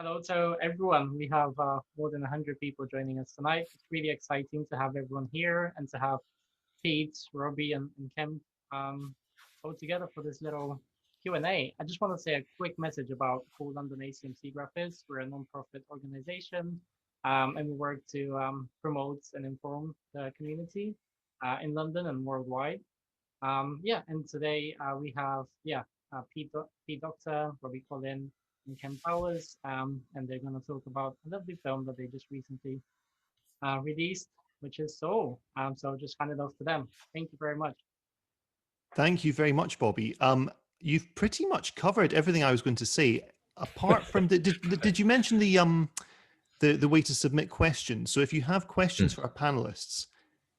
Hello to everyone. We have more than 100 people joining us tonight. It's really exciting to have everyone here and to have Pete, Robbie, and Kemp all together for this little Q&A. I just want to say a quick message about who London ACM SIGGRAPH is. We're a non-profit organization, and we work to promote and inform the community in London and worldwide. And today we have Pete Docter, Robbie Collin, and Kemp Powers, and they're going to talk about a lovely film that they just recently released, which is Soul. So I'll just hand it off to them. Thank you very much. Thank you very much, Bobby. You've pretty much covered everything I was going to say. Apart from did you mention the way to submit questions? So if you have questions for our panelists,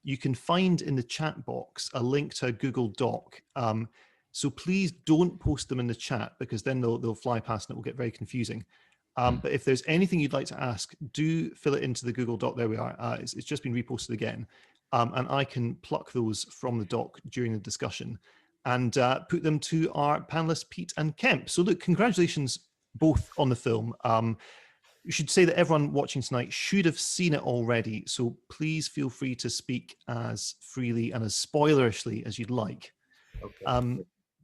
you can find in the chat box a link to a Google Doc. So please don't post them in the chat because then they'll fly past and it will get very confusing. But if there's anything you'd like to ask, do fill it into the Google Doc. There we are. It's just been reposted again. And I can pluck those from the doc during the discussion and put them to our panelists, Pete and Kemp. So look, congratulations both on the film. You should say that everyone watching tonight should have seen it already. So please feel free to speak as freely and as spoilerishly as you'd like. Okay.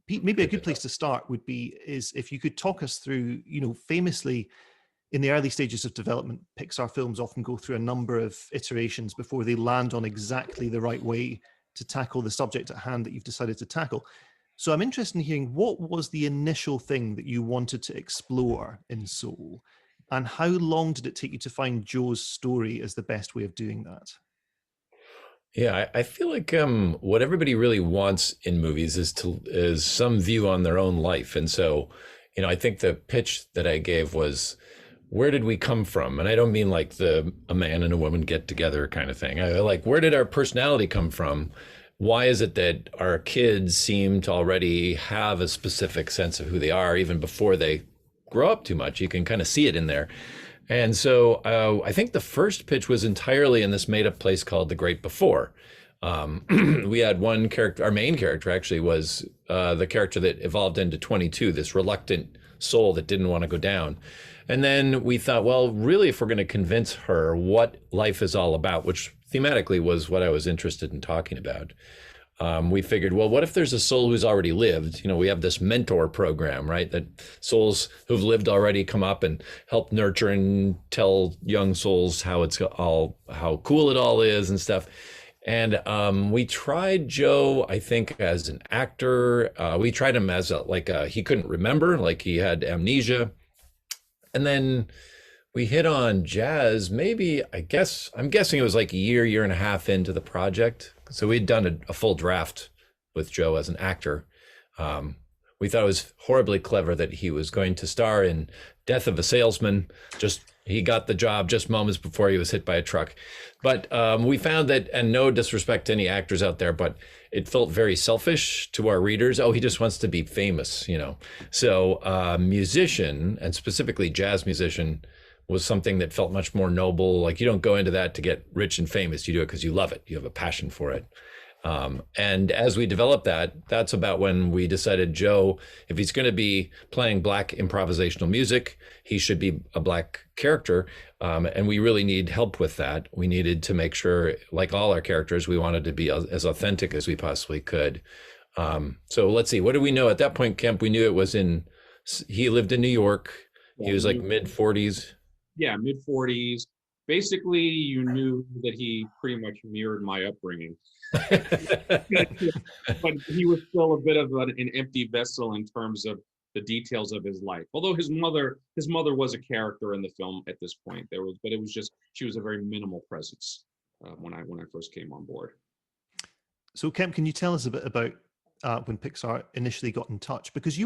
Pete, maybe a good place to start is if you could talk us through, famously in the early stages of development, Pixar films often go through a number of iterations before they land on exactly the right way to tackle the subject at hand that you've decided to tackle. So I'm interested in hearing, what was the initial thing that you wanted to explore in Soul? And how long did it take you to find Joe's story as the best way of doing that? Yeah, I feel like what everybody really wants in movies is some view on their own life. And so, I think the pitch that I gave was, where did we come from? And I don't mean like a man and a woman get together kind of thing. I like, where did our personality come from? Why is it that our kids seem to already have a specific sense of who they are even before they grow up too much? You can kind of see it in there. And so I think the first pitch was entirely in this made up place called The Great Before. We had one character, our main character actually was the character that evolved into 22, this reluctant soul that didn't want to go down. And then we thought, well, really, if we're going to convince her what life is all about, which thematically was what I was interested in talking about, we figured, well, what if there's a soul who's already lived? We have this mentor program, right? That souls who've lived already come up and help nurture and tell young souls how cool it all is and stuff. And we tried Joe, I think, as an actor. We tried him as he couldn't remember, like he had amnesia. And then we hit on Jazz, maybe, I'm guessing it was like a year and a half into the project. So we'd done a full draft with Joe as an actor. We thought it was horribly clever that he was going to star in Death of a Salesman. He got the job just moments before he was hit by a truck. But we found that, and no disrespect to any actors out there, but it felt very selfish to our readers. Oh, he just wants to be famous, So musician, and specifically jazz musician, was something that felt much more noble. Like, you don't go into that to get rich and famous. You do it because you love it. You have a passion for it. And as we developed that's about when we decided, Joe, if he's going to be playing Black improvisational music, he should be a Black character. And we really need help with that. We needed to make sure, like all our characters, we wanted to be as authentic as we possibly could. So let's see, what do we know? At that point, Kemp, we knew he lived in New York. He was like mid-40s. Yeah, mid-40s. Basically, you knew that he pretty much mirrored my upbringing. But he was still a bit of an empty vessel in terms of the details of his life. Although his mother was a character in the film at this point. She was a very minimal presence when I first came on board. So Kemp, can you tell us a bit about when Pixar initially got in touch? Because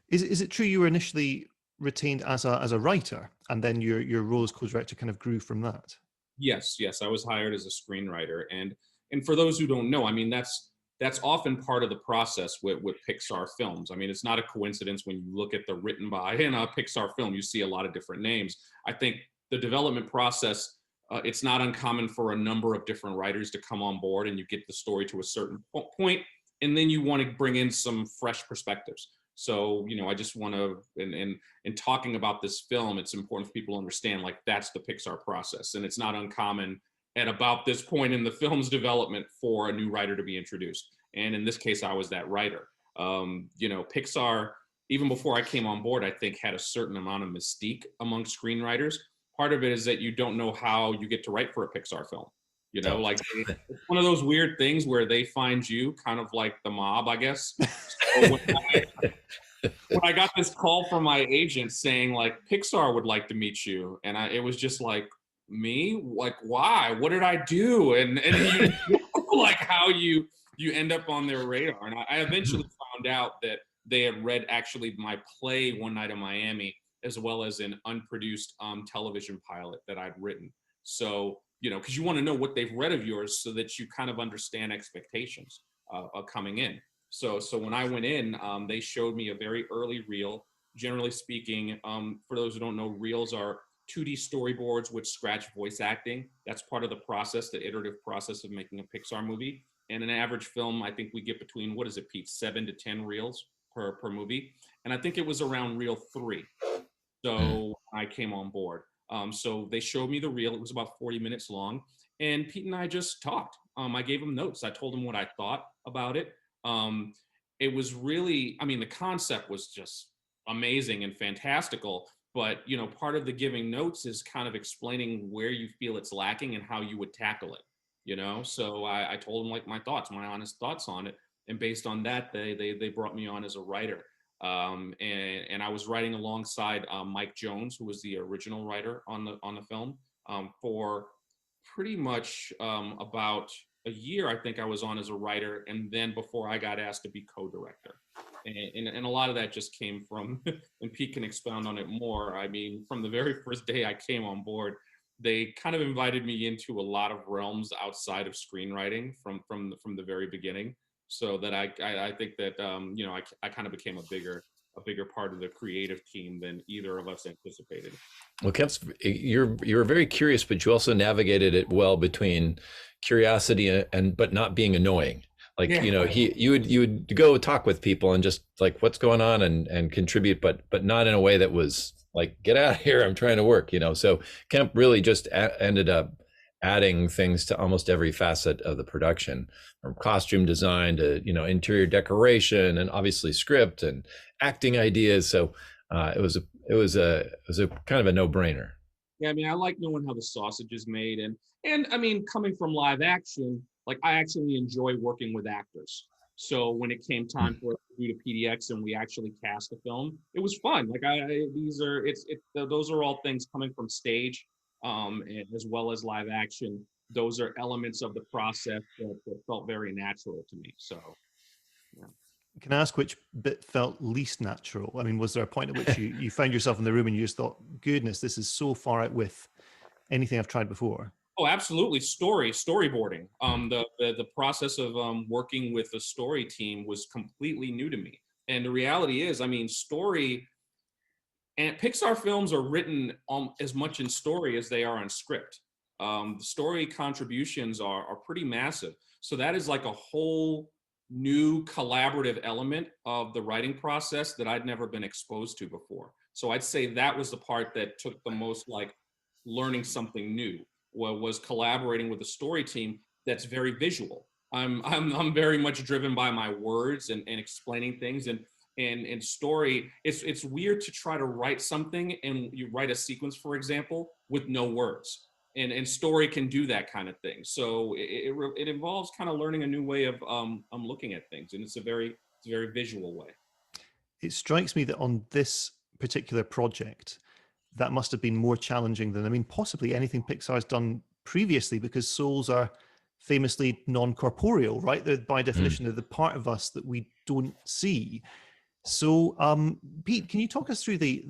is it true you were initially retained as a writer, and then your role as co-director kind of grew from that? Yes, I was hired as a screenwriter, and for those who don't know, I mean, that's often part of the process with Pixar films. I mean, it's not a coincidence when you look at the written by in a Pixar film, you see a lot of different names. I think the development process, it's not uncommon for a number of different writers to come on board, and you get the story to a certain point, and then you want to bring in some fresh perspectives. So, I just want to, in talking about this film, it's important for people to understand, like, that's the Pixar process. And it's not uncommon at about this point in the film's development for a new writer to be introduced. And in this case, I was that writer. Pixar, even before I came on board, I think had a certain amount of mystique among screenwriters. Part of it is that you don't know how you get to write for a Pixar film. Like, it's one of those weird things where they find you, kind of like the mob, I guess. So when I got this call from my agent saying, like, Pixar would like to meet you, and it was just like, me? Like, why? What did I do? And like how you end up on their radar. And I eventually found out that they had read actually my play One Night in Miami, as well as an unproduced television pilot that I'd written. So, because you want to know what they've read of yours so that you kind of understand expectations coming in. So when I went in, they showed me a very early reel. Generally speaking, for those who don't know, reels are 2D storyboards with scratch voice acting. That's part of the process, the iterative process of making a Pixar movie. And an average film, I think we get between, what is it, Pete, 7 to 10 reels per movie. And I think it was around reel 3. So I came on board. So they showed me the reel. It was about 40 minutes long. And Pete and I just talked. I gave him notes. I told him what I thought about it. It was really, the concept was just amazing and fantastical. But, part of the giving notes is kind of explaining where you feel it's lacking and how you would tackle it, So I told them, like, my honest thoughts on it. And based on that, they brought me on as a writer. And I was writing alongside Mike Jones, who was the original writer on the film, for pretty much about a year. I think I was on as a writer, and then before I got asked to be co-director. And a lot of that just came from, and Pete can expound on it more. From the very first day I came on board, they kind of invited me into a lot of realms outside of screenwriting from the very beginning. So that I think that I kind of became a bigger part of the creative team than either of us anticipated. Well, Kemp, you're very curious, but you also navigated it well between curiosity but not being annoying. Like, yeah. You would go talk with people and just like, what's going on, and contribute, but not in a way that was like, get out of here, I'm trying to work, So Kemp really just ended up adding things to almost every facet of the production, from costume design to, interior decoration, and obviously script and acting ideas. So it was a kind of a no-brainer. Yeah, I like knowing how the sausage is made, and coming from live action, like, I actually enjoy working with actors. So when it came time for us to do the PDX and we actually cast a film, it was fun. Like, those are all things coming from stage, and as well as live action. Those are elements of the process that felt very natural to me. So, yeah. Can I ask which bit felt least natural? Was there a point at which you found yourself in the room and you just thought, goodness, this is so far out with anything I've tried before? Oh, absolutely. Storyboarding. The process of working with the story team was completely new to me. And the reality is, story and Pixar films are written as much in story as they are on script. The story contributions are pretty massive. So that is like a whole new collaborative element of the writing process that I'd never been exposed to before. So I'd say that was the part that took the most, like, learning something new, was collaborating with a story team that's very visual. I'm very much driven by my words and explaining things, and story. It's weird to try to write something and you write a sequence, for example, with no words. And story can do that kind of thing. So it involves kind of learning a new way of looking at things, and it's a very visual way. It strikes me that on this particular project, that must have been more challenging than, possibly anything Pixar's done previously, because souls are famously non-corporeal, right? They're, by definition, they're the part of us that we don't see. So, Pete, can you talk us through the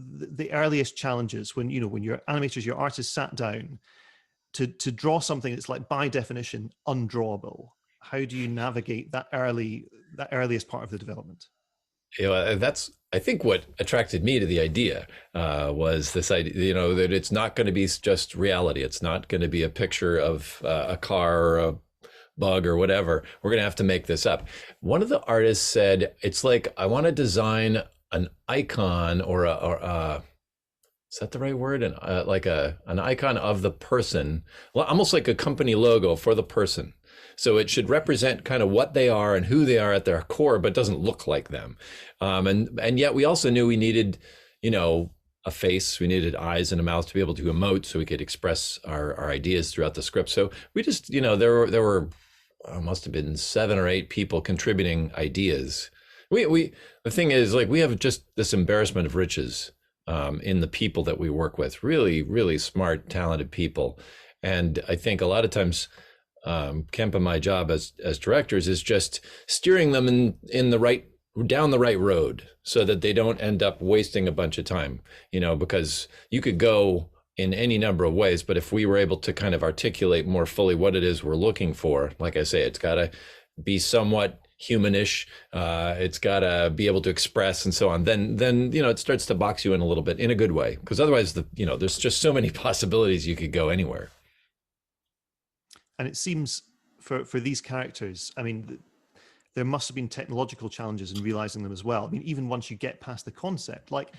earliest challenges when your animators, your artists sat down to draw something that's, like, by definition undrawable? How do you navigate that earliest part of the development? That's, I think, what attracted me to the idea was this idea, that it's not going to be just reality. It's not going to be a picture of a car or a bug or whatever. We're going to have to make this up. One of the artists said, it's like, I want to design an icon or a is that the right word? An icon of the person, well, almost like a company logo for the person. So it should represent kind of what they are and who they are at their core, but doesn't look like them. And yet we also knew we needed, a face, we needed eyes and a mouth to be able to emote so we could express our ideas throughout the script. So we just, there were must have been 7 or 8 people contributing ideas. The thing is, like, we have just this embarrassment of riches in the people that we work with, really, really smart, talented people. And I think a lot of times, Kemp and my job as directors is just steering them down the right road so that they don't end up wasting a bunch of time, because you could go in any number of ways, but if we were able to kind of articulate more fully what it is we're looking for, like I say, it's got to be somewhat humanish, it's got to be able to express and so on, then it starts to box you in a little bit in a good way, because otherwise there's just so many possibilities. You could go anywhere. And it seems for these characters, I mean, there must have been technological challenges in realizing them as well. I mean, even once you get past the concept, like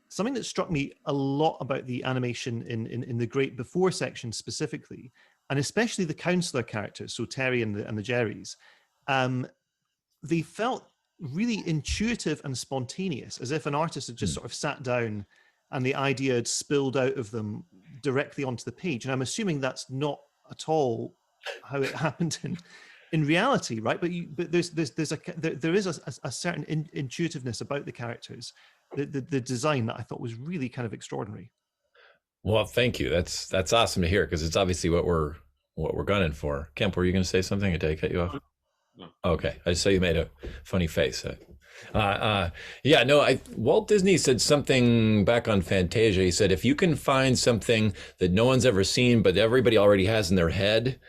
something that struck me a lot about the animation in the Great Before section specifically, and especially the counselor characters, so Terry and the Jerrys, they felt really intuitive and spontaneous, as if an artist had just sort of sat down and the idea had spilled out of them directly onto the page. And I'm assuming that's not at all how it happened in reality, right? But there is a certain intuitiveness about the characters, the design that I thought was really kind of extraordinary. Well, thank you. That's awesome to hear, because it's obviously what we're gunning for. Kemp, were you going to say something? Did I cut you off? No. Okay, I saw you made a funny face. Walt Disney said something back on Fantasia. He said, if you can find something that no one's ever seen but everybody already has in their head,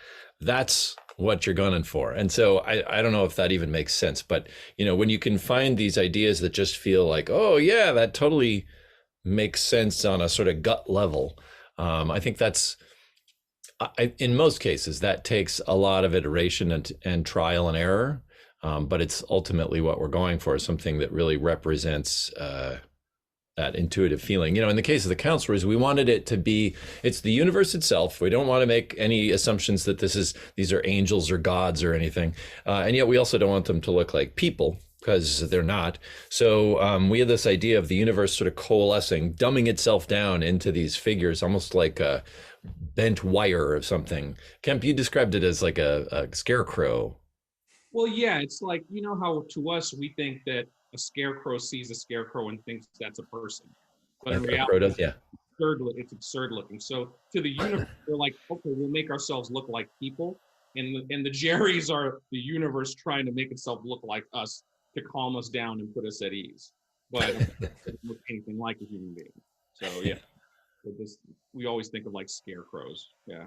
that's what you're gunning for. And so I don't know if that even makes sense, but when you can find these ideas that just feel like, oh yeah, that totally makes sense on a sort of gut level, I think that's, in most cases, that takes a lot of iteration and trial and error, but it's ultimately what we're going for, something that really represents that intuitive feeling. In the case of the counselors, we wanted it to be, it's the universe itself. We don't want to make any assumptions that these are angels or gods or anything. And yet we also don't want them to look like people, because they're not. So we had this idea of the universe sort of coalescing, dumbing itself down into these figures, almost like a bent wire or something. Kemp, you described it as like a scarecrow. Well, yeah, it's like, how to us, we think that a scarecrow sees a scarecrow and thinks that's a person. But in reality, it's absurd looking. So to the universe, they're like, okay, we'll make ourselves look like people. And the Jerrys are the universe trying to make itself look like us to calm us down and put us at ease. But it doesn't look anything like a human being. So yeah, we always think of like scarecrows. Yeah.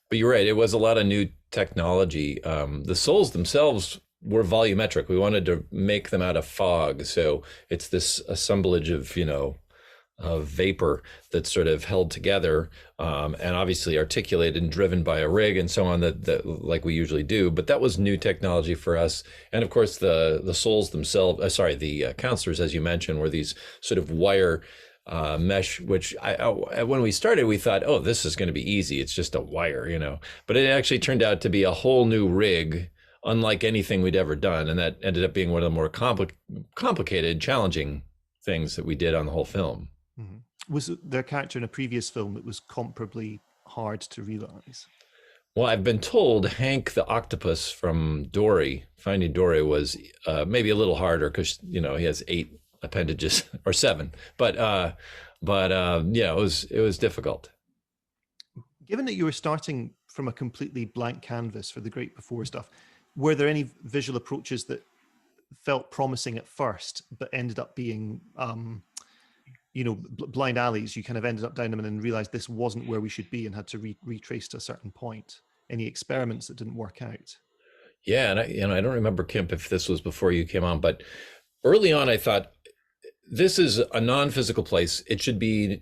But you're right. It was a lot of new technology. The souls themselves were volumetric. We wanted to make them out of fog. So it's this assemblage of, of vapor that's sort of held together, and obviously articulated and driven by a rig and so on, that like we usually do. But that was new technology for us. And of course, the souls themselves, the counselors, as you mentioned, were these sort of wire mesh, which when we started, we thought, oh, this is going to be easy. It's just a wire, but it actually turned out to be a whole new rig, unlike anything we'd ever done. And that ended up being one of the more complicated, challenging things that we did on the whole film. Mm-hmm. Was there a character in a previous film that was comparably hard to realize? Well, I've been told Hank the octopus from Dory, Finding Dory, was maybe a little harder because, he has 8 appendages or 7, but it was difficult. Given that you were starting from a completely blank canvas for the Great Before stuff, were there any visual approaches that felt promising at first but ended up being blind alleys? You kind of ended up down them and then realized this wasn't where we should be and had to retrace to a certain point. Any experiments that didn't work out? Yeah, and I don't remember, Kemp, if this was before you came on, but early on I thought, this is a non-physical place. It should be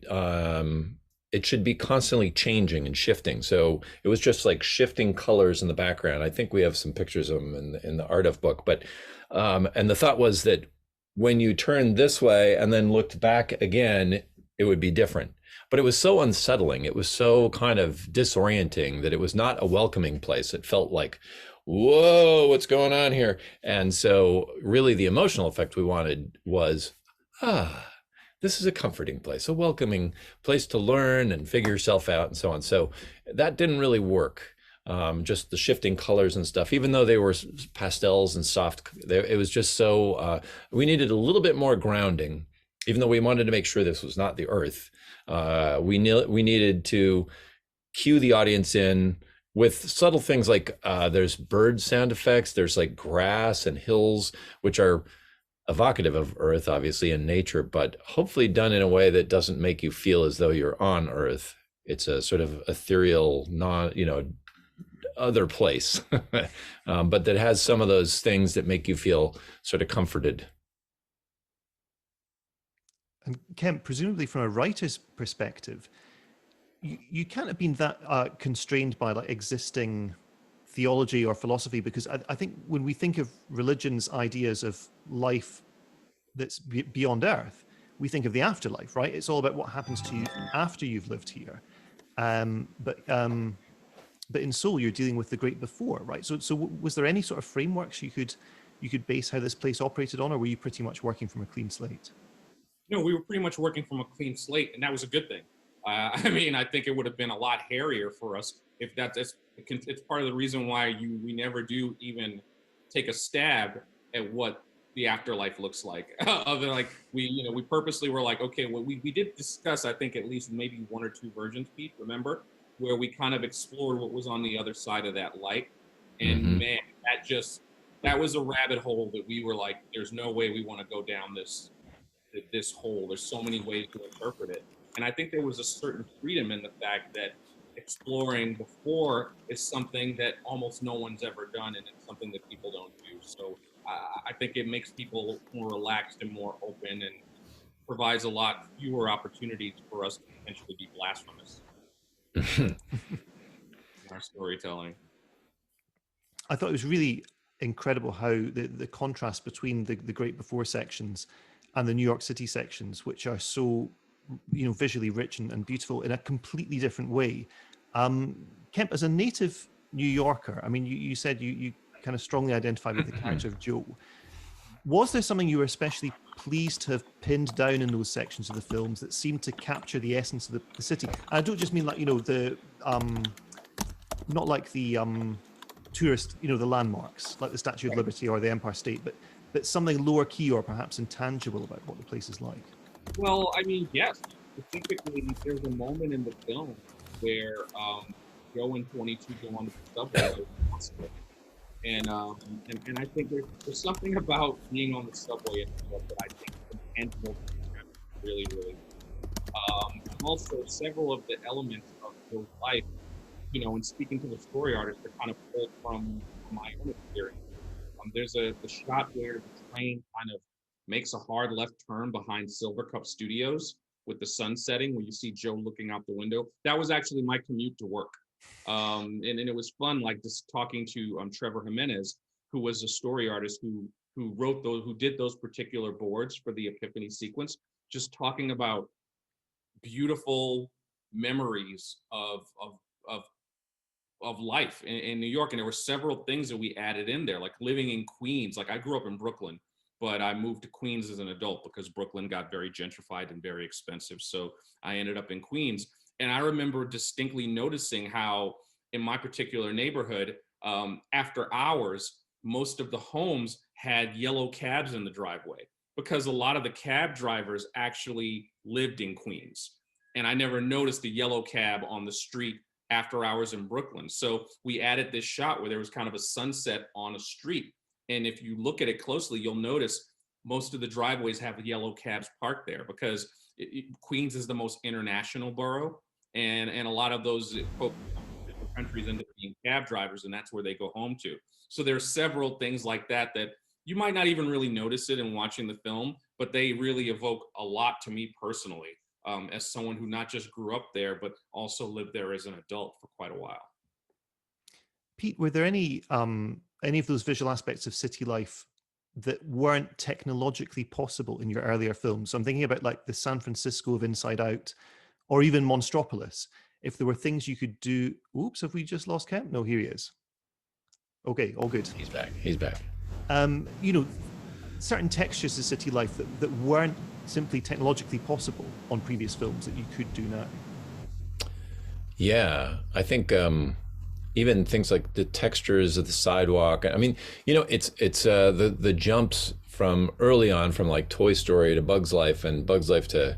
constantly changing and shifting. So it was just like shifting colors in the background. I think we have some pictures of them in the art of book. But and the thought was that when you turned this way and then looked back again, it would be different. But it was so unsettling. It was so kind of disorienting that it was not a welcoming place. It felt like, whoa, what's going on here? And so really the emotional effect we wanted was, this is a comforting place, a welcoming place to learn and figure yourself out and so on. So that didn't really work. Just the shifting colors and stuff, even though they were pastels and soft, it was just so, we needed a little bit more grounding, even though we wanted to make sure this was not the Earth. We needed to cue the audience in with subtle things like there's bird sound effects, there's like grass and hills, which are evocative of Earth, obviously, in nature, but hopefully done in a way that doesn't make you feel as though you're on Earth. It's a sort of ethereal, other place, but that has some of those things that make you feel sort of comforted. And Kemp, presumably from a writer's perspective, you can't have been that constrained by like existing theology or philosophy, because I think when we think of religion's ideas of life that's beyond Earth, we think of the afterlife, right? It's all about what happens to you after you've lived here. But in Soul, you're dealing with the great before, right? So was there any sort of frameworks you could base how this place operated on, or were you pretty much working from a clean slate? No, we were pretty much working from a clean slate, and that was a good thing. I mean, I think it would have been a lot hairier for us if it's part of the reason why we never do even take a stab at what the afterlife looks like. Other like we purposely were like, okay, well, we did discuss, I think, at least maybe one or two versions, Pete, remember, where we kind of explored what was on the other side of that light. And man, that was a rabbit hole that we were like, there's no way we want to go down this hole. There's so many ways to interpret it. And I think there was a certain freedom in the fact that exploring before is something that almost no one's ever done, and it's something that people don't do. So I think it makes people more relaxed and more open, and provides a lot fewer opportunities for us to potentially be blasphemous in our storytelling. I thought it was really incredible how the contrast between the Great Before sections and the New York City sections, which are so visually rich and beautiful in a completely different way. Kemp, as a native New Yorker, I mean, you said you kind of strongly identified with the character of Joe. Was there something you were especially pleased to have pinned down in those sections of the films that seemed to capture the essence of the city? And I don't just mean like, not like the tourist, the landmarks, like the Statue of Liberty or the Empire State, but something lower key or perhaps intangible about what the place is like. Well, I mean, yes. Specifically, there's a moment in the film where Joe and 22 go on the subway, and I think there's something about being on the subway in New York that I think is intangible, really, really. Also, several of the elements of Joe's life, and speaking to the story artist, are kind of pulled from my own experience. There's the shot where the train kind of makes a hard left turn behind Silvercup Studios with the sun setting, where you see Joe looking out the window. That was actually my commute to work. And it was fun, like just talking to Trevor Jimenez, who was a story artist who did those particular boards for the Epiphany sequence, just talking about beautiful memories of life in New York. And there were several things that we added in there, like living in Queens. Like I grew up in Brooklyn, but I moved to Queens as an adult because Brooklyn got very gentrified and very expensive. So I ended up in Queens. And I remember distinctly noticing how in my particular neighborhood, after hours, most of the homes had yellow cabs in the driveway because a lot of the cab drivers actually lived in Queens. And I never noticed the yellow cab on the street after hours in Brooklyn. So we added this shot where there was kind of a sunset on a street. And if you look at it closely, you'll notice most of the driveways have yellow cabs parked there because Queens is the most international borough. And a lot of those countries end up being cab drivers, and that's where they go home to. So there's several things like that you might not even really notice it in watching the film, but they really evoke a lot to me personally, as someone who not just grew up there, but also lived there as an adult for quite a while. Pete, were there any of those visual aspects of city life that weren't technologically possible in your earlier films? So I'm thinking about like the San Francisco of Inside Out, or even Monstropolis. If there were things you could do, oops, have we just lost Kemp? No, here he is. Okay, all good. He's back. He's back. You know, certain textures of city life that weren't simply technologically possible on previous films that you could do now. Yeah, I think even things like the textures of the sidewalk. I mean, you know, it's the jumps from early on, from like Toy Story to Bug's Life, and Bug's Life to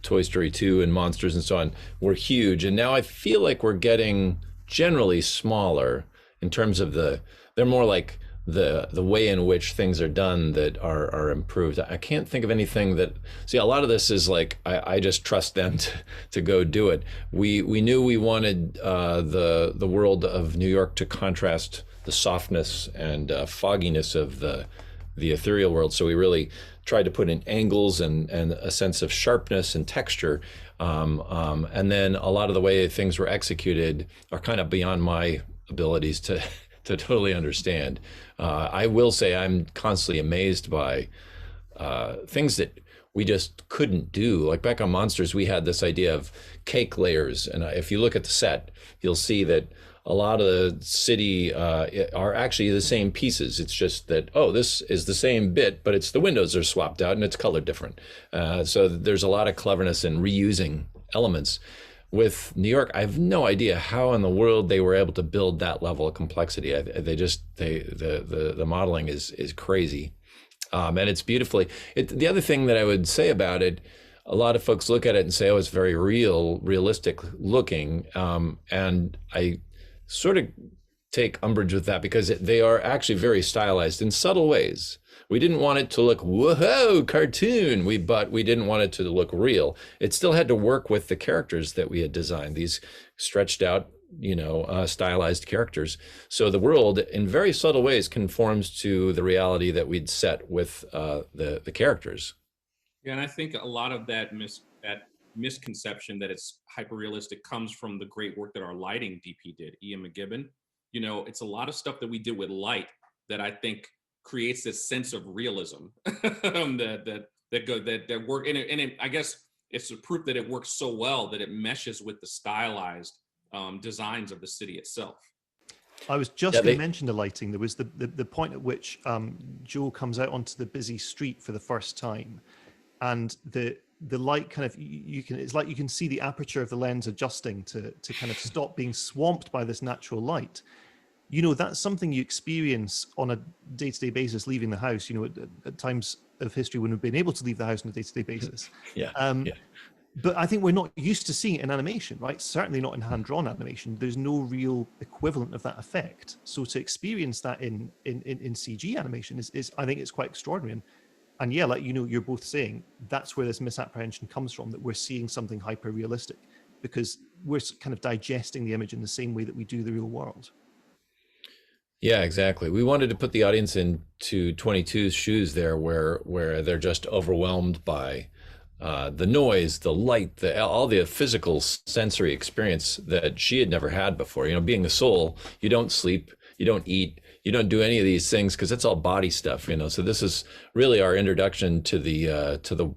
Toy Story 2 and Monsters and so on, were huge. And now I feel like we're getting generally smaller in terms of they're more like the way in which things are done that are improved. I can't think of anything that, see, a lot of this is like, I just trust them to go do it. We knew we wanted the world of New York to contrast the softness and fogginess of the ethereal world. So we really tried to put in angles and a sense of sharpness and texture. And then a lot of the way things were executed are kind of beyond my abilities to totally understand. I will say I'm constantly amazed by things that we just couldn't do. Like back on Monsters, we had this idea of cake layers. And if you look at the set, you'll see that a lot of the city are actually the same pieces. It's just that, oh, this is the same bit, but it's the windows are swapped out and it's colored different. So there's a lot of cleverness in reusing elements. With New York, I have no idea how in the world they were able to build that level of complexity. The modeling is crazy, and it's beautifully. The other thing that I would say about it, a lot of folks look at it and say, "Oh, it's very realistic looking," and I sort of take umbrage with that because they are actually very stylized in subtle ways. We didn't want it to look, whoa, cartoon, but we didn't want it to look real. It still had to work with the characters that we had designed, these stretched out, stylized characters. So the world, in very subtle ways, conforms to the reality that we'd set with the characters. Yeah, and I think a lot of that misconception that it's hyper-realistic comes from the great work that our lighting DP did, Ian McGibbon. It's a lot of stuff that we did with light that I think creates this sense of realism that work, and I guess it's a proof that it works so well that it meshes with the stylized designs of the city itself. I was just going to mention the lighting. There was the point at which Joe comes out onto the busy street for the first time, and the light kind of, it's like you can see the aperture of the lens adjusting to kind of stop being swamped by this natural light. That's something you experience on a day-to-day basis leaving the house, at times of history when we've been able to leave the house on a day-to-day basis. Yeah. But I think we're not used to seeing it in animation, right? Certainly not in hand-drawn animation. There's no real equivalent of that effect. So to experience that in CG animation is I think it's quite extraordinary. And yeah, like, you're both saying, that's where this misapprehension comes from, that we're seeing something hyper-realistic because we're kind of digesting the image in the same way that we do the real world. Yeah, exactly. We wanted to put the audience into 22's shoes there, where they're just overwhelmed by the noise, the light, all the physical sensory experience that she had never had before. Being a soul, you don't sleep, you don't eat, you don't do any of these things because it's all body stuff. So this is really our introduction to the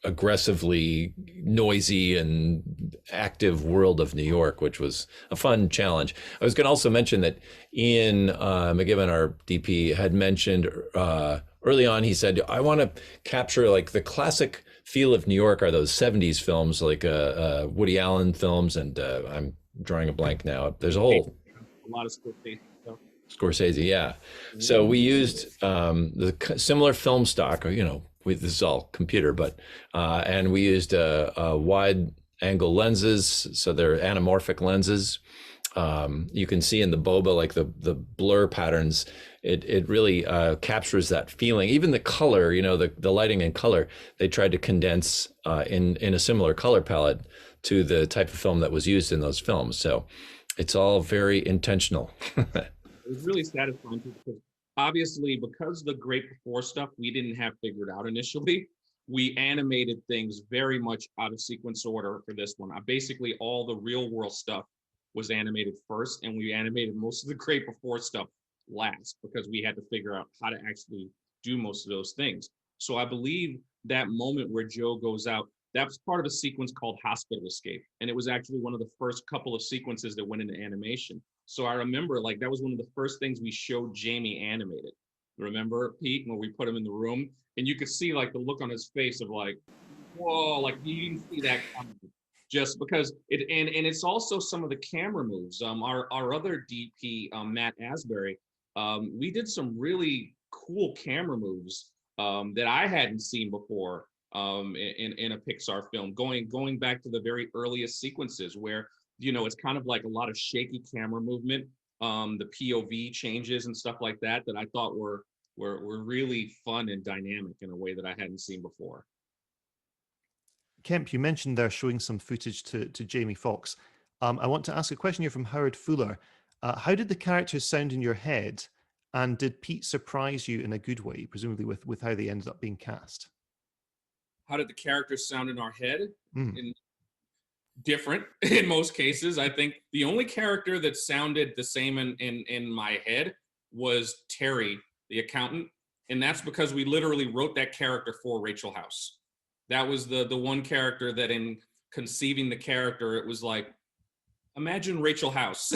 aggressively noisy and active world of New York, which was a fun challenge. I was going to also mention that Ian McGibbon, our DP, had mentioned early on, he said, I want to capture like the classic feel of New York are those 70s films, like Woody Allen films, and I'm drawing a blank now. There's a lot of Scorsese, yeah. So we used the similar film stock, this is all computer, but and we used wide angle lenses, so they're anamorphic lenses. You can see in the boba, like the blur patterns, it really captures that feeling. Even the color, the lighting and color, they tried to condense in a similar color palette to the type of film that was used in those films. So it's all very intentional. It was really satisfying because obviously, because the Great Before stuff we didn't have figured out initially, we animated things very much out of sequence order for this one. Basically, all the real world stuff was animated first, and we animated most of the Great Before stuff last because we had to figure out how to actually do most of those things. So I believe that moment where Joe goes out, that's part of a sequence called Hospital Escape. And it was actually one of the first couple of sequences that went into animation. So I remember like that was one of the first things we showed Jamie animated. Remember, Pete, when we put him in the room? And you could see like the look on his face of like, whoa, like you didn't see that coming. Just because it, and it's also some of the camera moves. Our other DP, Matt Asbury, we did some really cool camera moves that I hadn't seen before in a Pixar film. Going back to the very earliest sequences where it's kind of like a lot of shaky camera movement, the POV changes and stuff like that I thought were really fun and dynamic in a way that I hadn't seen before. Kemp, you mentioned they're showing some footage to Jamie Foxx. I want to ask a question here from Howard Fuller. How did the characters sound in your head? And did Pete surprise you in a good way, presumably with how they ended up being cast? How did the characters sound in our head? Different in most cases. I think the only character that sounded the same in my head was Terry, the accountant. And that's because we literally wrote that character for Rachel House. That was the one character that in conceiving the character, it was like, imagine Rachel House.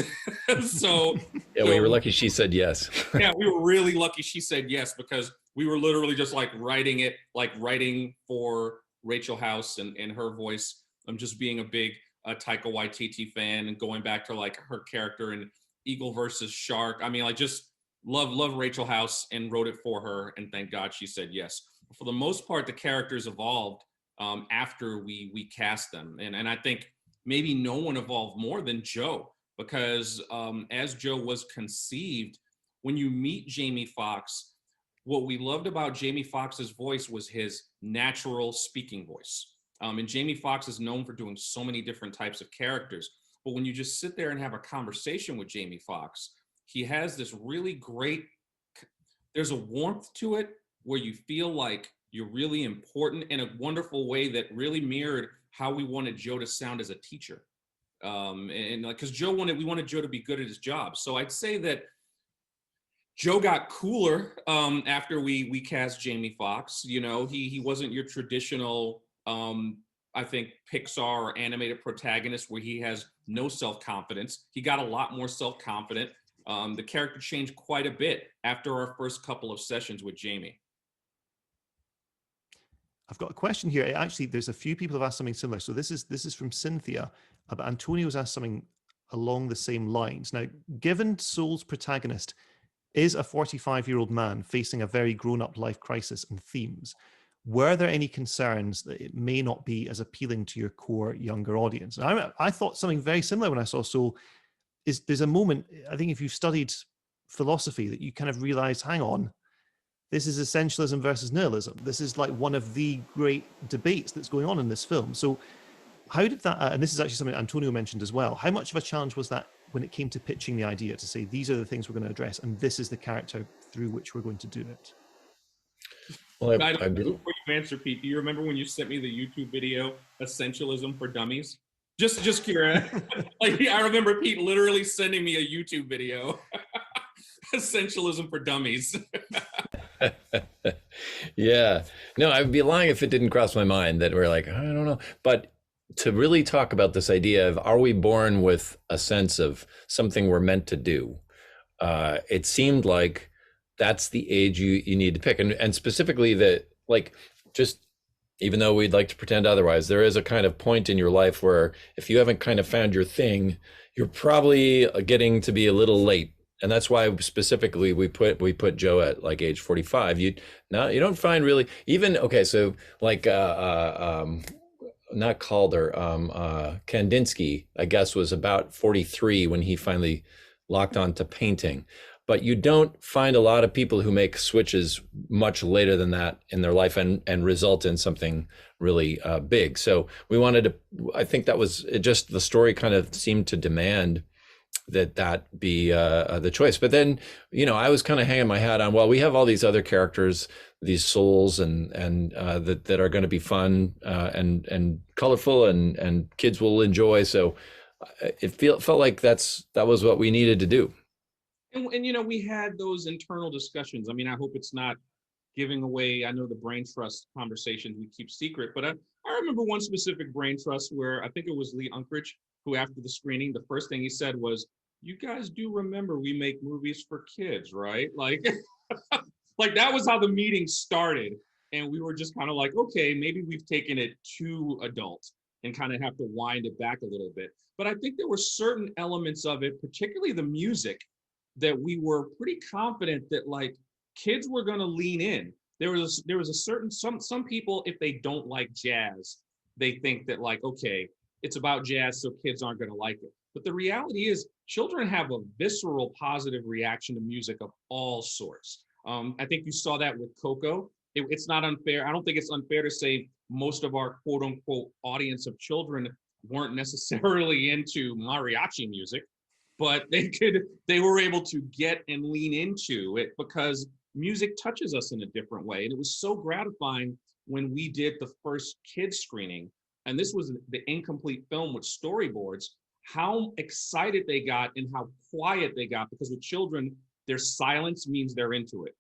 So yeah, we were lucky she said yes. Yeah, we were really lucky she said yes, because we were literally just like writing for Rachel House and her voice. I'm just being a big Taika Waititi fan and going back to like her character in Eagle versus Shark. I mean, I just love Rachel House and wrote it for her, and thank God she said yes. For the most part, the characters evolved after we cast them, and I think maybe no one evolved more than Joe, because as Joe was conceived, when you meet Jamie Foxx, what we loved about Jamie Foxx's voice was his natural speaking voice. And Jamie Foxx is known for doing so many different types of characters. But when you just sit there and have a conversation with Jamie Foxx, he has this really great, there's a warmth to it where you feel like you're really important in a wonderful way that really mirrored how we wanted Joe to sound as a teacher. And like, because we wanted Joe to be good at his job. So I'd say that Joe got cooler after we cast Jamie Foxx. He wasn't your traditional, I think, Pixar or animated protagonist where he has no self-confidence. He got a lot more self-confident. The character changed quite a bit after our first couple of sessions with Jamie. I've got a question here. Actually, there's a few people have asked something similar. So this is from Cynthia, but Antonio's asked something along the same lines. Now, given Soul's protagonist is a 45-year-old man facing a very grown-up life crisis and themes, were there any concerns that it may not be as appealing to your core younger audience? And I thought something very similar when I saw Soul. There's a moment, I think if you've studied philosophy, that you kind of realize, hang on, this is essentialism versus nihilism. This is like one of the great debates that's going on in this film. So how did that, and this is actually something Antonio mentioned as well, how much of a challenge was that when it came to pitching the idea to say, these are the things we're going to address, and this is the character through which we're going to do it? Well, before you answer, Pete, do you remember when you sent me the YouTube video, Essentialism for Dummies? Just curious. Like, I remember Pete literally sending me a YouTube video, Essentialism for Dummies. Yeah, no, I'd be lying if it didn't cross my mind that we're like, I don't know. But to really talk about this idea of, are we born with a sense of something we're meant to do? It seemed like that's the age you need to pick. And specifically that, like, just even though we'd like to pretend otherwise, there is a kind of point in your life where if you haven't kind of found your thing, you're probably getting to be a little late. And that's why specifically we put Joe at like age 45. You don't find really even, okay, so like not Calder, Kandinsky, I guess, was about 43 when he finally locked on to painting. But you don't find a lot of people who make switches much later than that in their life and result in something really big. So we wanted to, I think that was it, just the story kind of seemed to demand that be the choice. But then, I was kind of hanging my hat on, well, we have all these other characters, these souls and that are going to be fun and colorful and kids will enjoy. So it felt like that was what we needed to do. And we had those internal discussions. I mean, I hope it's not giving away, I know the brain trust conversations we keep secret, but I remember one specific brain trust where I think it was Lee Unkrich, who after the screening, the first thing he said was, "You guys do remember we make movies for kids, right?" Like, like that was how the meeting started. And we were just kind of like, okay, maybe we've taken it too adult and kind of have to wind it back a little bit. But I think there were certain elements of it, particularly the music, that we were pretty confident that like kids were going to lean in. There was a certain, some people, if they don't like jazz, they think that like, okay, it's about jazz, so kids aren't going to like it. But the reality is children have a visceral positive reaction to music of all sorts. I think you saw that with Coco. It's not unfair. I don't think it's unfair to say most of our quote unquote audience of children weren't necessarily into mariachi music, but they were able to get and lean into it because music touches us in a different way. And it was so gratifying when we did the first kids screening, and this was the incomplete film with storyboards, how excited they got and how quiet they got, because with children, their silence means they're into it.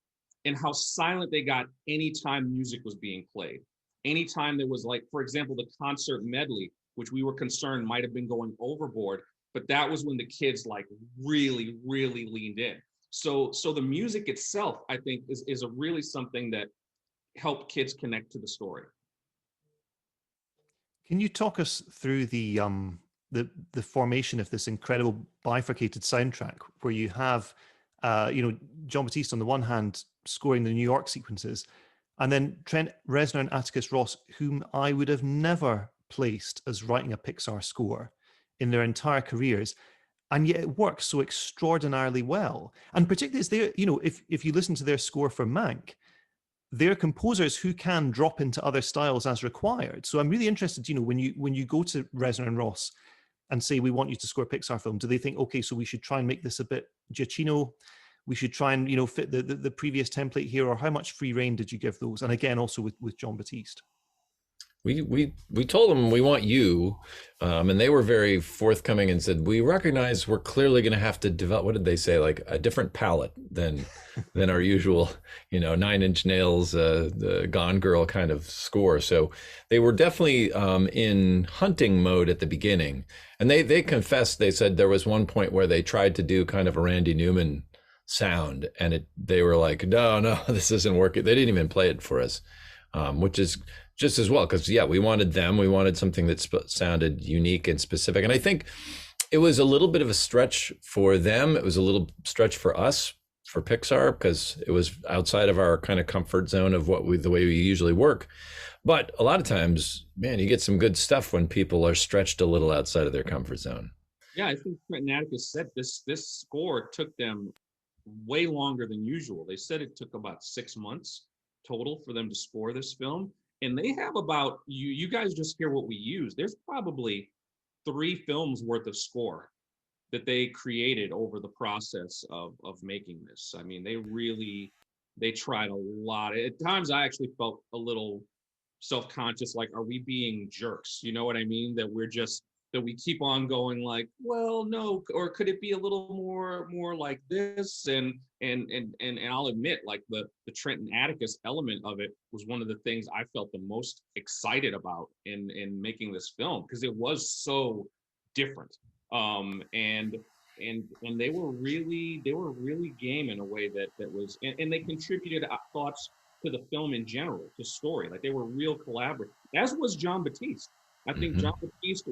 And how silent they got anytime music was being played. Anytime there was like, for example, the concert medley, which we were concerned might have been going overboard, but that was when the kids like really, really leaned in. So the music itself, I think, is a really something that helped kids connect to the story. Can you talk us through the formation of this incredible bifurcated soundtrack where you have Jon Batiste on the one hand scoring the New York sequences, and then Trent Reznor and Atticus Ross, whom I would have never placed as writing a Pixar score in their entire careers, and yet it works so extraordinarily well. And particularly as they, if you listen to their score for Mank, they're composers who can drop into other styles as required. So I'm really interested, when you go to Reznor and Ross and say, we want you to score a Pixar film, do they think, okay, so we should try and make this a bit Giacchino, we should try and fit the previous template here, or how much free rein did you give those? And again, also with Jon Batiste. We told them we want you, and they were very forthcoming and said, we recognize we're clearly going to have to develop, what did they say, like a different palette than our usual, 9 Inch Nails, the Gone Girl kind of score. So they were definitely in hunting mode at the beginning. And they confessed, they said there was one point where they tried to do kind of a Randy Newman sound, and they were like, no, this isn't working. They didn't even play it for us, which is just as well, because we wanted something that sounded unique and specific. And I think it was a little bit of a stretch for them. It was a little stretch for us, for Pixar, because it was outside of our kind of comfort zone of the way we usually work. But a lot of times, man, you get some good stuff when people are stretched a little outside of their comfort zone. Yeah, I think Trent and Atticus said this score took them way longer than usual. They said it took about 6 months total for them to score this film. And they have about, you guys just hear what we use. There's probably 3 films worth of score that they created over the process of making this. I mean, they tried a lot. At times I actually felt a little self-conscious, like, are we being jerks? You know what I mean? That we keep on going like, well, no, or could it be a little more like this? And I'll admit, like the Trent and Atticus element of it was one of the things I felt the most excited about in making this film, because it was so different. And they were really game in a way that was, and they contributed thoughts to the film in general, to story. Like they were real collaborative, as was Jon Batiste. I think Jon Batiste,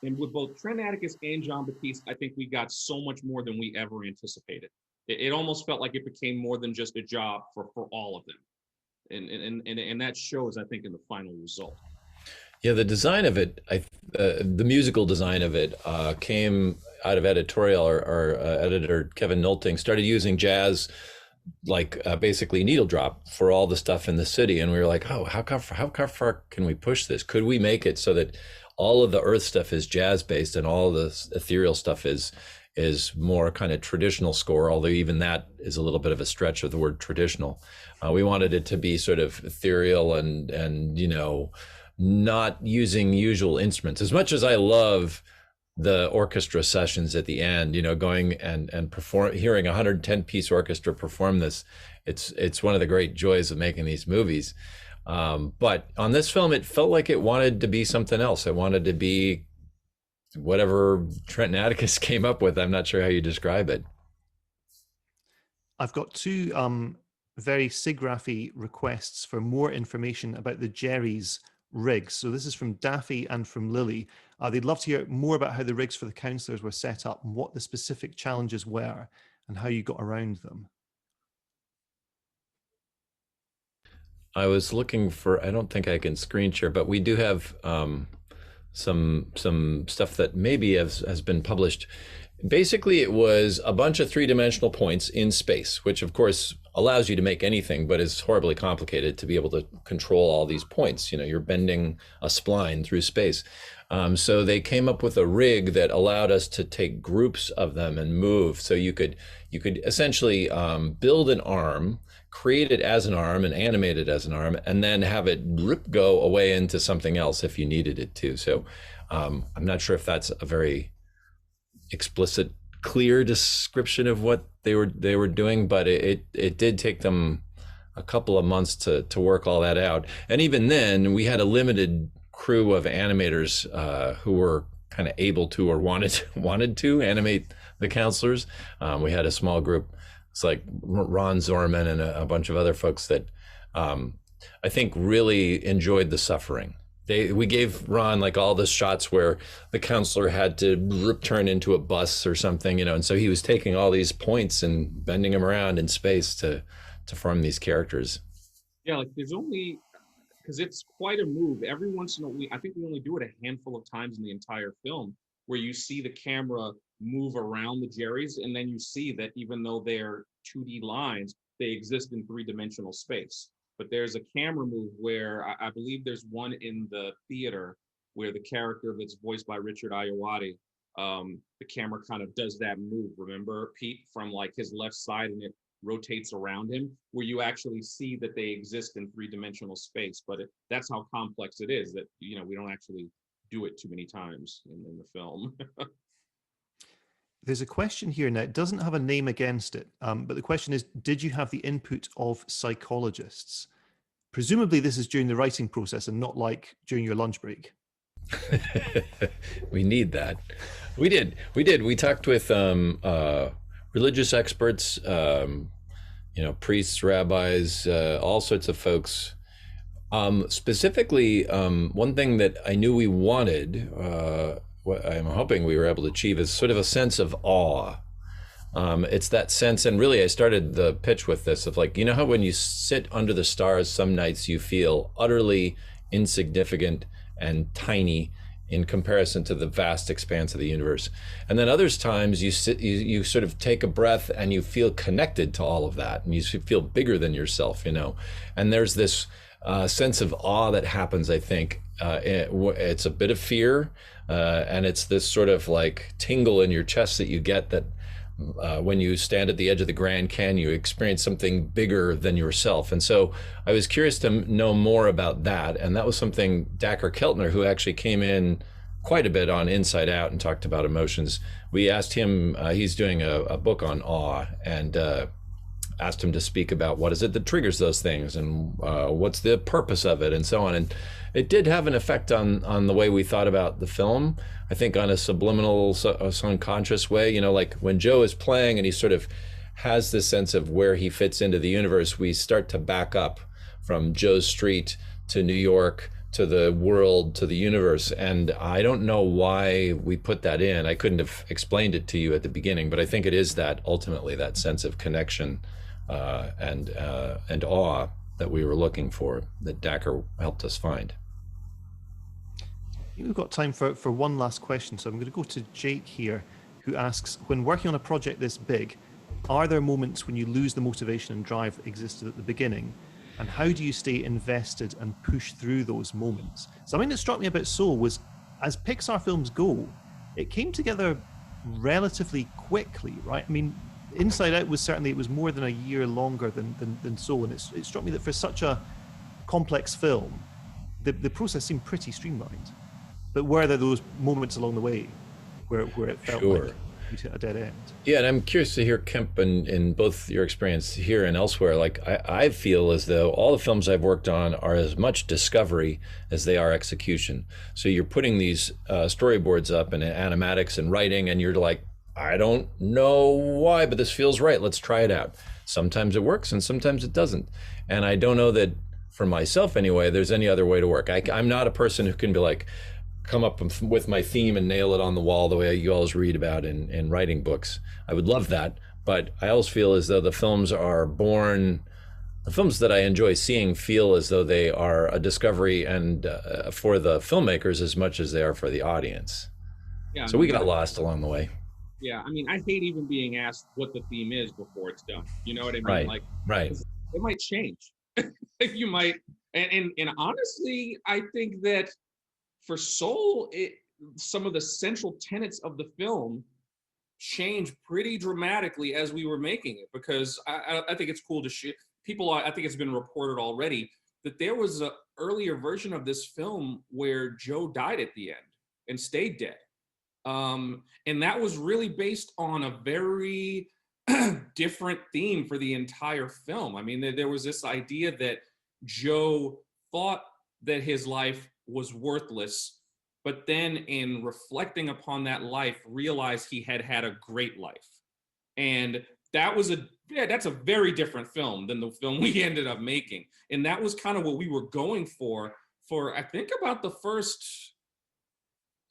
and with both Trent Atticus and Jon Batiste, I think we got so much more than we ever anticipated. It almost felt like it became more than just a job for all of them. And that shows, I think, in the final result. Yeah, the design of it, the musical design of it came out of editorial. Our editor, Kevin Nolting, started using jazz like basically needle drop for all the stuff in the city, and we were like, oh, how far can we push this? Could we make it so that all of the earth stuff is jazz based and all the ethereal stuff is more kind of traditional score, although even that is a little bit of a stretch of the word traditional. We wanted it to be sort of ethereal and not using usual instruments. As much as I love the orchestra sessions at the end, going and perform, hearing a 110-piece orchestra perform this. It's one of the great joys of making these movies. But on this film, it felt like it wanted to be something else. It wanted to be whatever Trent and Atticus came up with. I'm not sure how you describe it. I've got two very SIGGRAPH-y requests for more information about the Jerry's rigs. So this is from Daffy and from Lily. They'd love to hear more about how the rigs for the counselors were set up and what the specific challenges were and how you got around them. I was looking for, I don't think I can screen share, but we do have some stuff that maybe has been published. Basically, it was a bunch of three-dimensional points in space, which of course allows you to make anything, but is horribly complicated to be able to control all these points. You're bending a spline through space. So they came up with a rig that allowed us to take groups of them and move. So you could essentially build an arm, create it as an arm and animate it as an arm, and then have it go away into something else if you needed it to. So I'm not sure if that's a very explicit, clear description of what they were doing, but it did take them a couple of months to work all that out. And even then, we had a limited crew of animators who were kind of able to or wanted to animate the counselors. We had a small group. It's like Ron Zorman and a bunch of other folks that I think really enjoyed the suffering. We gave Ron like all the shots where the counselor had to turn into a bus or something, and so he was taking all these points and bending them around in space to form these characters. Yeah, like there's only, because it's quite a move. Every once in a while, I think we only do it a handful of times in the entire film, where you see the camera move around the Jerrys, and then you see that even though they're 2D lines, they exist in three-dimensional space. But there's a camera move where I believe there's one in the theater where the character that's voiced by Richard Ayoade, the camera kind of does that move. Remember, Pete, from like his left side, and it rotates around him, where you actually see that they exist in three-dimensional space. But that's how complex it is, that we don't actually do it too many times in the film. There's a question here now. It doesn't have a name against it, but the question is, did you have the input of psychologists? Presumably this is during the writing process and not like during your lunch break. We need that. We did. We talked with religious experts, priests, rabbis, all sorts of folks. Specifically, one thing that I knew we wanted, what I'm hoping we were able to achieve, is sort of a sense of awe. It's that sense, and really I started the pitch with this of like, how when you sit under the stars some nights you feel utterly insignificant and tiny in comparison to the vast expanse of the universe. And then others times you sort of take a breath and you feel connected to all of that, and you feel bigger than yourself, And there's this sense of awe that happens, I think. It's a bit of fear, and it's this sort of like tingle in your chest that you get that when you stand at the edge of the Grand Canyon, you experience something bigger than yourself. And so I was curious to know more about that. And that was something Dacher Keltner, who actually came in quite a bit on Inside Out and talked about emotions. We asked him, he's doing a book on awe, and asked him to speak about what is it that triggers those things, and what's the purpose of it, and so on. And it did have an effect on the way we thought about the film, I think, on a subliminal, unconscious way. Like when Joe is playing and he sort of has this sense of where he fits into the universe, we start to back up from Joe's street to New York to the world to the universe. And I don't know why we put that in. I couldn't have explained it to you at the beginning, but I think it is that ultimately that sense of connection and awe that we were looking for, that Dacher helped us find. I think we've got time for one last question, so I'm going to go to Jake here, who asks, when working on a project this big, are there moments when you lose the motivation and drive existed at the beginning? And how do you stay invested and push through those moments? Something that struck me about Soul was, as Pixar films go, it came together relatively quickly, right? I mean, Inside Out was certainly, it was more than a year longer than Soul, and it struck me that for such a complex film, the process seemed pretty streamlined. But were there those moments along the way where it felt Sure. like you hit a dead end. Yeah, and I'm curious to hear, Kemp, in both your experience here and elsewhere. Like, I feel as though all the films I've worked on are as much discovery as they are execution. So you're putting these storyboards up and animatics and writing, and you're like, I don't know why, but this feels right. Let's try it out. Sometimes it works, and sometimes it doesn't. And I don't know that, for myself anyway, there's any other way to work. I'm not a person who can be like, come up with my theme and nail it on the wall the way you always read about in writing books. I would love that, but I always feel as though the films that I enjoy seeing feel as though they are a discovery and for the filmmakers as much as they are for the audience. Yeah. So we got lost along the way. Yeah, I mean, I hate even being asked what the theme is before it's done. You know what I mean? Right. Like, it might change. You might, and honestly, I think that for Soul, some of the central tenets of the film changed pretty dramatically as we were making it, because I think it's cool to share. I think it's been reported already that there was an earlier version of this film where Joe died at the end and stayed dead. And that was really based on a very different theme for the entire film. I mean, there was this idea that Joe thought that his life was worthless, but then in reflecting upon that life, realized he had had a great life. And that's a very different film than the film we ended up making. And that was kind of what we were going for I think about the first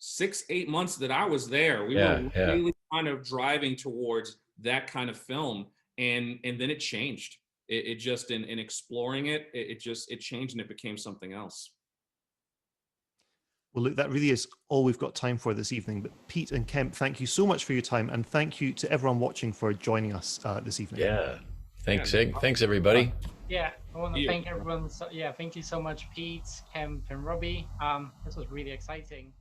6-8 months that I was there. We were really kind of driving towards that kind of film. And then it changed. It just, in exploring it changed and it became something else. Well, look, that really is all we've got time for this evening. But Pete and Kemp, thank you so much for your time, and thank you to everyone watching for joining us this evening. Yeah, thanks, thanks everybody. Yeah, I want to thank everyone. Thank you so much, Pete, Kemp, and Robbie. This was really exciting.